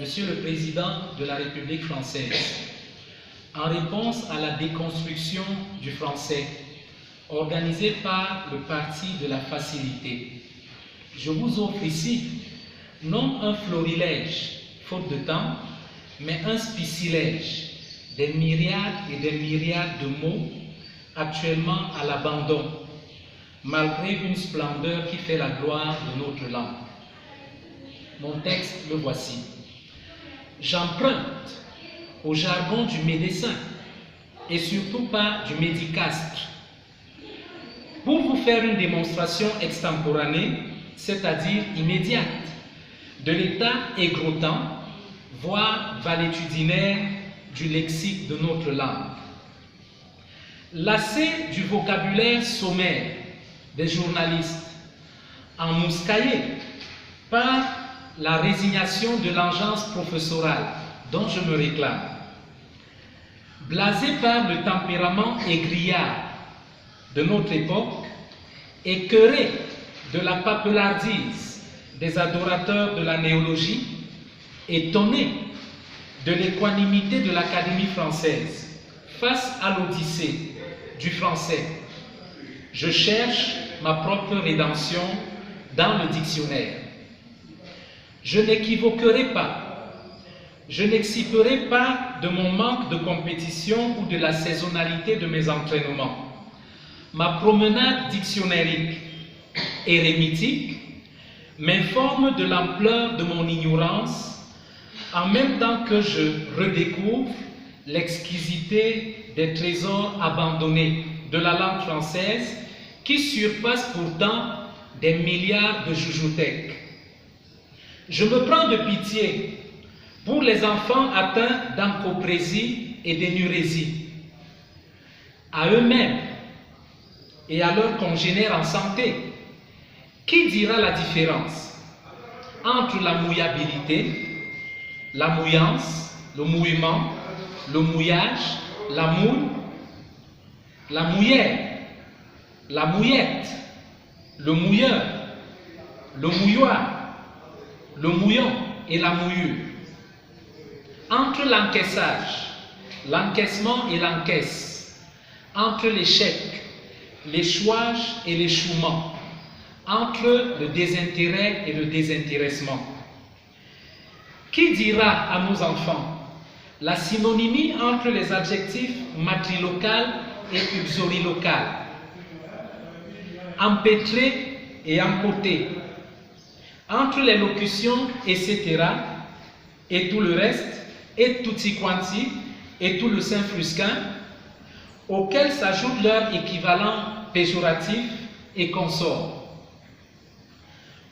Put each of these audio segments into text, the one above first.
Monsieur le Président de la République française, en réponse à la déconstruction du français organisée par le Parti de la Facilité, je vous offre ici non un florilège, faute de temps, mais un spicilège des myriades et des myriades de mots actuellement à l'abandon, malgré une splendeur qui fait la gloire de notre langue. Mon texte, le voici. J'emprunte au jargon du médecin et surtout pas du médicastre pour vous faire une démonstration extemporanée, c'est-à-dire immédiate, de l'état égrottant, voire valétudinaire du lexique de notre langue. Lassé du vocabulaire sommaire des journalistes, emmouscaillé par la résignation de l'engeance professorale dont je me réclame, blasé par le tempérament égrillard de notre époque, écœuré de la papelardise des adorateurs de la néologie, étonné de l'équanimité de l'Académie française face à l'odyssée du français, je cherche ma propre rédemption dans le dictionnaire. Je n'équivoquerai pas, je n'exciperai pas de mon manque de compétition ou de la saisonnalité de mes entraînements. Ma promenade dictionnarique érémitique m'informe de l'ampleur de mon ignorance en même temps que je redécouvre l'exquisité des trésors abandonnés de la langue française qui surpassent pourtant des milliards de joujoutèques. Je me prends de pitié pour les enfants atteints d'encoprésie et d'énurésie. À eux-mêmes et à leurs congénères en santé, qui dira la différence entre la mouillabilité, la mouillance, le mouillement, le mouillage, la mouille, la mouillère, la mouillette, le mouilleur, le mouilloir, le mouillon et la mouillure? Entre l'encaissage, l'encaissement et l'encaisse, entre l'échec, l'échouage et l'échouement, entre le désintérêt et le désintéressement. Qui dira à nos enfants la synonymie entre les adjectifs matrilocal et uxorilocal, empêtré et empoté, entre les locutions etc. et tout le reste, et tutti quanti et tout le Saint-Frusquin, auxquels s'ajoute leur équivalent péjoratif et consort?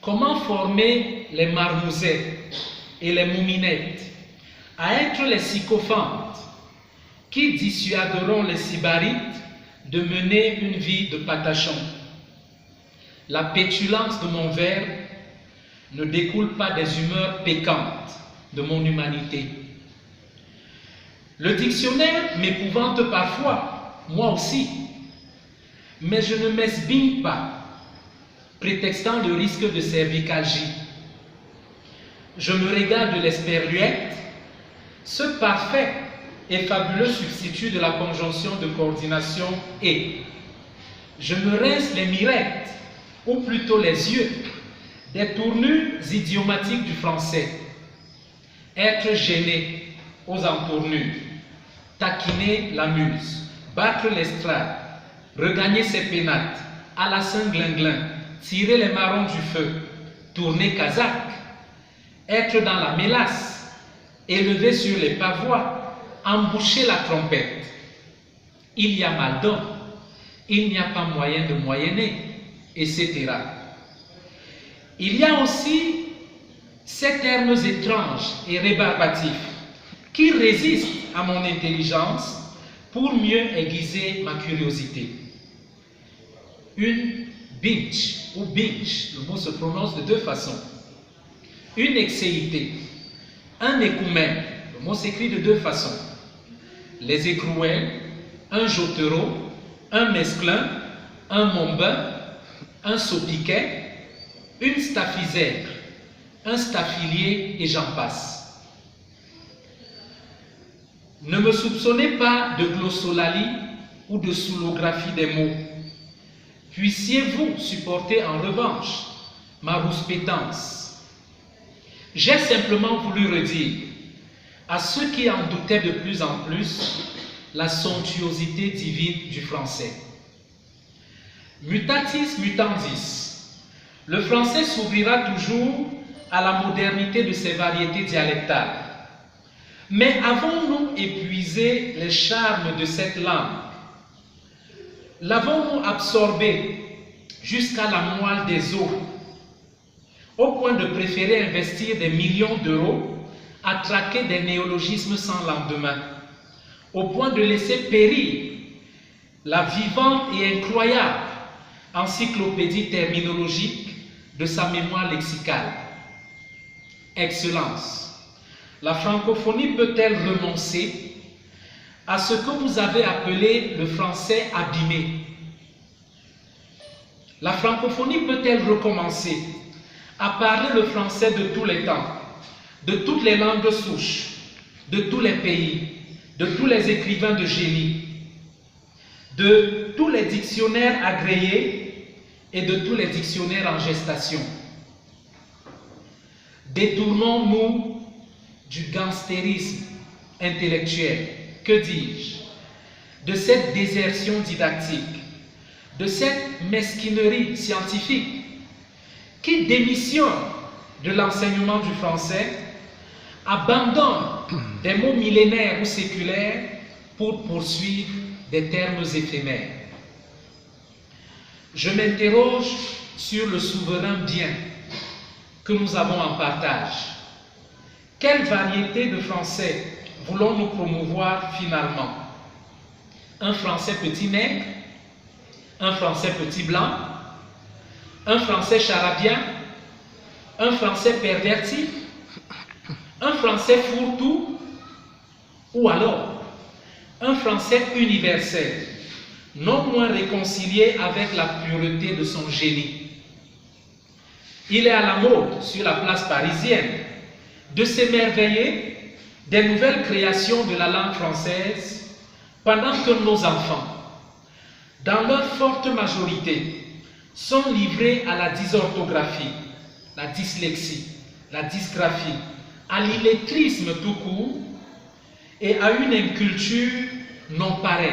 Comment former les marmousets et les mouminettes à être les sycophantes qui dissuaderont les sybarites de mener une vie de patachon? La pétulance de mon vers ne découle pas des humeurs pécantes de mon humanité. Le dictionnaire m'épouvante parfois, moi aussi, mais je ne m'esbigne pas, prétextant le risque de cervicalgie. Je me régale de l'esperluette, ce parfait et fabuleux substitut de la conjonction de coordination et. Je me rince les mirettes, ou plutôt les yeux, des tournures idiomatiques du français. Être gêné aux entournures, taquiner la muse, battre l'estrade, regagner ses pénates, à la Saint-Glinglin, tirer les marrons du feu, tourner Kazakh, être dans la mélasse, élever sur les pavois, emboucher la trompette. Il y a mal d'homme, il n'y a pas moyen de moyenner, etc. Il y a aussi ces termes étranges et rébarbatifs qui résistent à mon intelligence pour mieux aiguiser ma curiosité. Une binge ou binge, le mot se prononce de deux façons. Une exéité, un écoumène, le mot s'écrit de deux façons. Les écrouelles, un jotero, un mesclin, un mombin, un saupiquet, une staphysèdre, un staphilier et j'en passe. Ne me soupçonnez pas de glossolalie ou de soulographie des mots. Puissiez-vous supporter en revanche ma rouspétance. J'ai simplement voulu redire à ceux qui en doutaient de plus en plus la somptuosité divine du français. Mutatis mutandis, le français s'ouvrira toujours à la modernité de ses variétés dialectales. Mais avons-nous épuisé les charmes de cette langue? L'avons-nous absorbée jusqu'à la moelle des os, au point de préférer investir des millions d'euros à traquer des néologismes sans lendemain, au point de laisser périr la vivante et incroyable encyclopédie terminologique de sa mémoire lexicale? Excellence, la francophonie peut-elle renoncer à ce que vous avez appelé le français abîmé? La francophonie peut-elle recommencer à parler le français de tous les temps, de toutes les langues souches, de tous les pays, de tous les écrivains de génie, de tous les dictionnaires agréés et de tous les dictionnaires en gestation? Détournons-nous du gangstérisme intellectuel, que dis-je, de cette désertion didactique, de cette mesquinerie scientifique qui démissionne de l'enseignement du français, abandonne des mots millénaires ou séculaires pour poursuivre des termes éphémères. Je m'interroge sur le souverain bien que nous avons en partage. Quelle variété de français voulons-nous promouvoir finalement? Un français petit nègre? Un français petit blanc? Un français charabien? Un français perverti? Un français fourre-tout? Ou alors un français universel, non moins réconcilié avec la pureté de son génie? Il est à la mode sur la place parisienne de s'émerveiller des nouvelles créations de la langue française pendant que nos enfants, dans leur forte majorité, sont livrés à la dysorthographie, la dyslexie, la dysgraphie, à l'illettrisme tout court et à une inculture non pareille.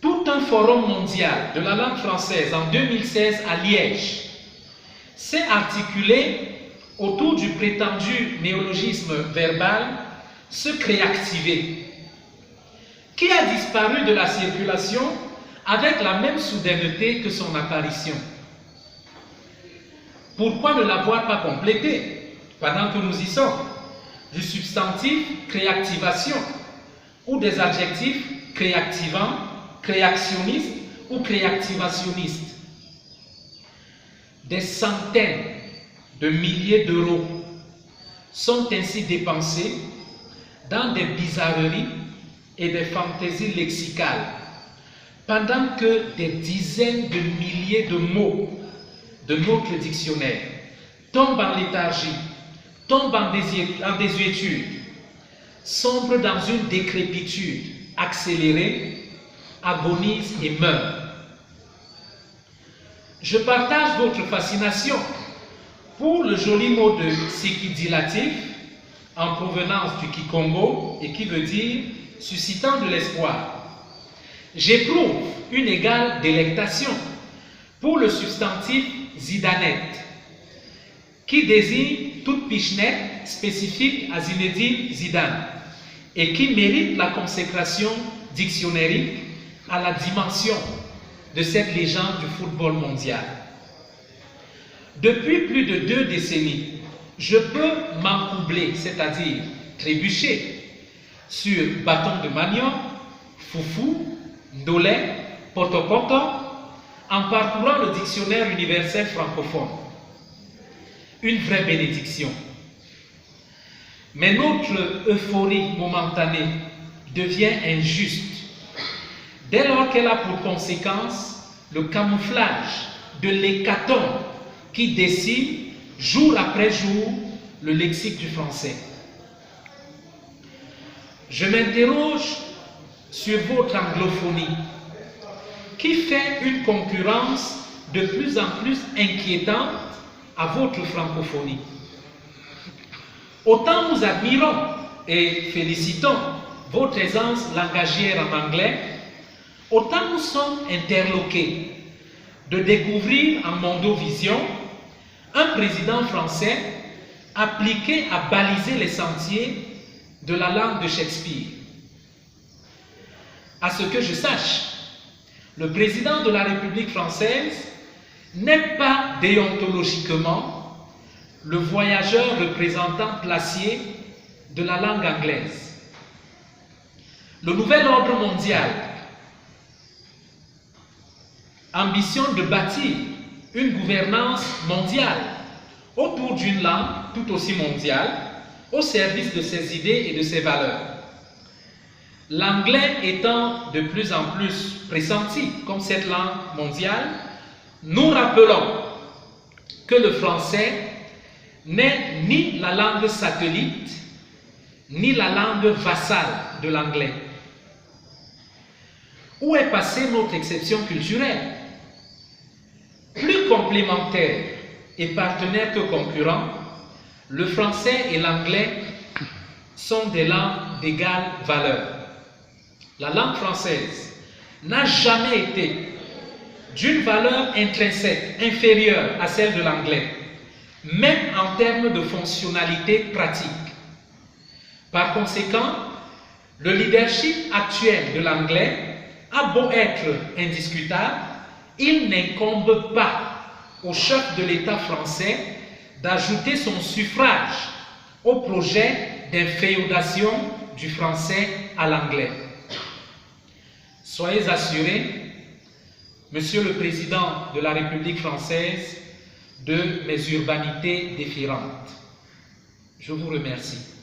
Tout un forum mondial de la langue française en 2016 à Liège s'est articulé autour du prétendu néologisme verbal « se créactiver », qui a disparu de la circulation avec la même soudaineté que son apparition. Pourquoi ne l'avoir pas complété pendant que nous y sommes du substantif créactivation ou des adjectifs créactivant, créactionniste ou créactivationniste? Des centaines de milliers d'euros sont ainsi dépensés dans des bizarreries et des fantaisies lexicales, pendant que des dizaines de milliers de mots de notre dictionnaire tombent en léthargie, tombent en désuétude, sombrent dans une décrépitude accélérée, agonisent et meurent. Je partage votre fascination pour le joli mot de séquidilatif en provenance du Kikongo et qui veut dire suscitant de l'espoir. J'éprouve une égale délectation pour le substantif zidanette qui désigne toute pichenette spécifique à Zinedine Zidane et qui mérite la consécration dictionnérique à la dimension de cette légende du football mondial. Depuis plus de 2 décennies, je peux m'encoubler, c'est-à-dire trébucher, sur bâton de manioc, foufou, ndolé, poto-poto, en parcourant le dictionnaire universel francophone. Une vraie bénédiction. Mais notre euphorie momentanée devient injuste dès lors qu'elle a pour conséquence le camouflage de l'hécatombe qui décime jour après jour le lexique du français. je m'interroge sur votre anglophonie, qui fait une concurrence de plus en plus inquiétante à votre francophonie. Autant nous admirons et félicitons votre aisance langagière en anglais, autant nous sommes interloqués de découvrir en Mondovision un président français appliqué à baliser les sentiers de la langue de Shakespeare. À ce que je sache, le président de la République française n'est pas déontologiquement le voyageur représentant placier de la langue anglaise. Le nouvel ordre mondial ambitionne de bâtir une gouvernance mondiale autour d'une langue tout aussi mondiale, au service de ses idées et de ses valeurs. L'anglais étant de plus en plus pressenti comme cette langue mondiale, nous rappelons que le français n'est ni la langue satellite, ni la langue vassale de l'anglais. Où est passée notre exception culturelle? Plus complémentaires et partenaires que concurrents, le français et l'anglais sont des langues d'égale valeur. La langue française n'a jamais été d'une valeur intrinsèque inférieure à celle de l'anglais, même en termes de fonctionnalité pratique. Par conséquent, le leadership actuel de l'anglais a beau être indiscutable, il n'incombe pas au chef de l'État français d'ajouter son suffrage au projet d'inféodation du français à l'anglais. Soyez assurés, Monsieur le Président de la République française, de mes urbanités déférentes. Je vous remercie.